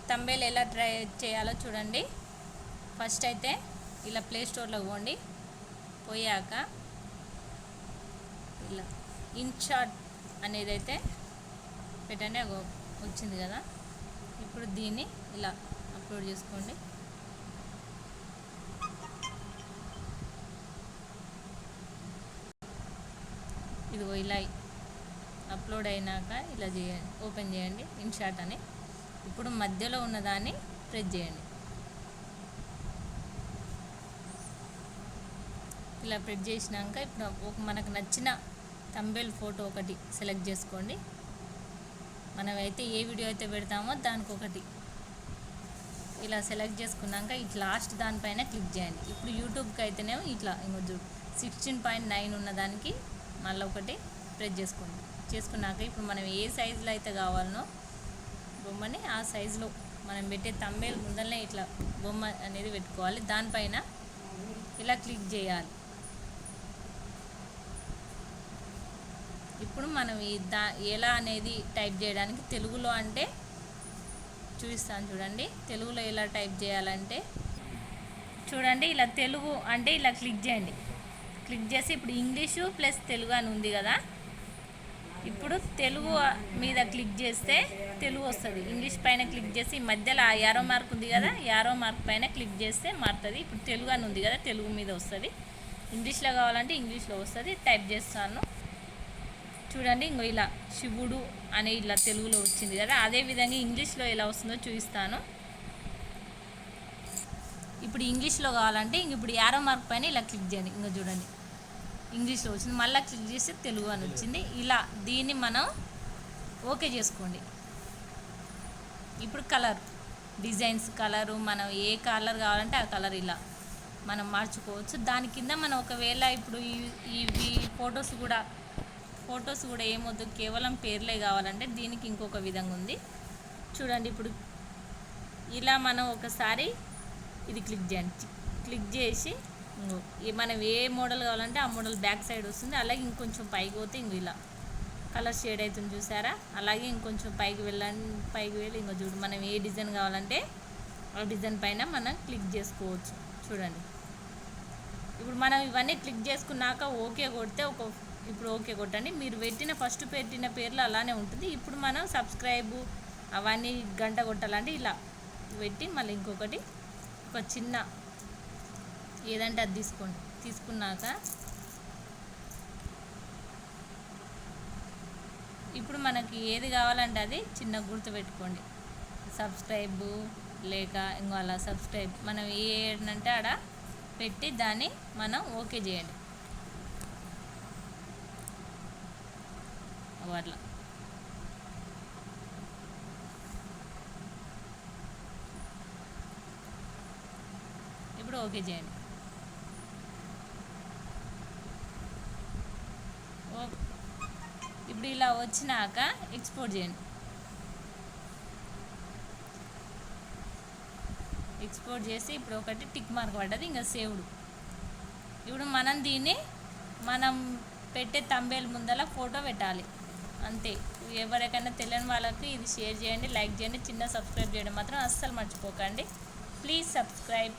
తంబేల్ ఎలా ట్రై చేయాలో చూడండి. ఫస్ట్ అయితే ఇలా ప్లే స్టోర్లో పోండి. పోయాక ఇలా ఇన్షాట్ అనేది అయితే పెట్టండి. వచ్చింది కదా. ఇప్పుడు దీన్ని ఇలా అప్లోడ్ చేసుకోండి. ఇదిగో ఇలా అప్లోడ్ అయినాక ఇలా చేయండి, ఓపెన్ చేయండి ఇన్షాట్ అని. ఇప్పుడు మధ్యలో ఉన్నదాన్ని ప్రెస్ చేయండి. ఇలా ప్రెస్ చేసినాక ఇప్పుడు మనకు నచ్చిన తంబేల్ ఫోటో ఒకటి సెలెక్ట్ చేసుకోండి. మనమైతే ఏ వీడియో అయితే పెడతామో దానికి ఒకటి ఇలా సెలెక్ట్ చేసుకున్నాక ఇట్లా లాస్ట్ దానిపైన క్లిక్ చేయండి. ఇప్పుడు యూట్యూబ్కి అయితేనేమో ఇట్లా 16.9 ఉన్నదానికి మళ్ళీ ఒకటి ప్రెస్ చేసుకోండి. చేసుకున్నాక ఇప్పుడు మనం ఏ సైజులో అయితే కావాలనో బొమ్మని ఆ సైజులో మనం పెట్టే తంబేల్ ముందరనే ఇట్లా బొమ్మ అనేది పెట్టుకోవాలి. దానిపైన ఇలా క్లిక్ చేయాలి. ఇప్పుడు మనం ఎలా అనేది టైప్ చేయడానికి తెలుగులో అంటే చూపిస్తాను చూడండి. తెలుగులో ఎలా టైప్ చేయాలంటే చూడండి, ఇలా తెలుగు అంటే ఇలా క్లిక్ చేయండి. క్లిక్ చేసి ఇప్పుడు ఇంగ్లీషు ప్లస్ తెలుగు అని ఉంది కదా. ఇప్పుడు తెలుగు మీద క్లిక్ చేస్తే తెలుగు వస్తుంది. ఇంగ్లీష్ పైన క్లిక్ చేసి మధ్యలో ఆ యారో మార్క్ ఉంది కదా, యారో మార్క్ పైన క్లిక్ చేస్తే మారుతుంది. ఇప్పుడు తెలుగు అని ఉంది కదా, తెలుగు మీద వస్తుంది. ఇంగ్లీష్లో కావాలంటే ఇంగ్లీష్లో వస్తుంది. టైప్ చేస్తాను చూడండి. ఇంకో ఇలా శివుడు అని ఇలా తెలుగులో వచ్చింది కదా. అదేవిధంగా ఇంగ్లీష్లో ఎలా వస్తుందో చూపిస్తాను. ఇప్పుడు ఇంగ్లీష్లో కావాలంటే ఇప్పుడు యారో మార్క్ పైన ఇలా క్లిక్ చేయండి. ఇంకా చూడండి ఇంగ్లీష్లో వచ్చింది. మళ్ళీ క్లిక్ చేస్తే తెలుగు అని వచ్చింది. ఇలా దీన్ని మనం ఓకే చేసుకోండి. ఇప్పుడు కలర్ డిజైన్స్ కలరు మనం ఏ కలర్ కావాలంటే ఆ కలర్ ఇలా మనం మార్చుకోవచ్చు. దాని కింద మనం ఒకవేళ ఇప్పుడు ఈ ఫొటోస్ కూడా ఏమొద్దు, కేవలం పేర్లే కావాలంటే దీనికి ఇంకొక విధంగా ఉంది చూడండి. ఇప్పుడు ఇలా మనం ఒకసారి ఇది క్లిక్ చేయండి. క్లిక్ చేసి మనం ఏ మోడల్ కావాలంటే ఆ మోడల్ బ్యాక్ సైడ్ వస్తుంది. అలాగే ఇంకొంచెం పైకి పోతే ఇలా కలర్ షేడ్ అవుతుంది చూసారా. అలాగే ఇంకొంచెం పైకి వెళ్ళి ఇంకో చూడు మనం ఏ డిజైన్ కావాలంటే ఆ డిజైన్ పైన మనం క్లిక్ చేసుకోవచ్చు చూడండి. ఇప్పుడు మనం ఇవన్నీ క్లిక్ చేసుకున్నాక ఓకే కొడితే ఇప్పుడు ఓకే కొట్టండి. మీరు ఫస్ట్ పెట్టిన పేర్లు అలానే ఉంటుంది. ఇప్పుడు మనం సబ్స్క్రైబ్ అవన్నీ గంట కొట్టాలంటే ఇలా పెట్టి మళ్ళీ ఇంకొకటి ఒక చిన్న ఏదంటే అది తీసుకోండి. తీసుకున్నాక ఇప్పుడు మనకి ఏది కావాలంటే అది చిన్న గుర్తు పెట్టుకోండి. సబ్స్క్రైబ్ లేక ఇంకో అలా సబ్స్క్రైబ్ మనం ఏంటంటే ఆడ పెట్టి దాన్ని మనం ఓకే చేయండి. అట్లా ఇప్పుడు ఓకే చేయండి. ఇప్పుడు ఇలా వచ్చినాక ఎక్స్పోర్ట్ చేయండి. ఎక్స్పోర్ట్ చేసి ఇప్పుడు ఒకటి టిక్ మార్క్ పడ్డది, ఇంకా సేవ్డ్. ఇప్పుడు మనం పెట్టే తంబేల్ ముందర ఫోటో పెట్టాలి అంతే. ఎవరికైనా తెలియని వాళ్ళకి ఇది షేర్ చేయండి, లైక్ చేయండి. చిన్న సబ్స్క్రైబ్ చేయడం మాత్రం అస్సలు మర్చిపోకండి. Please subscribe.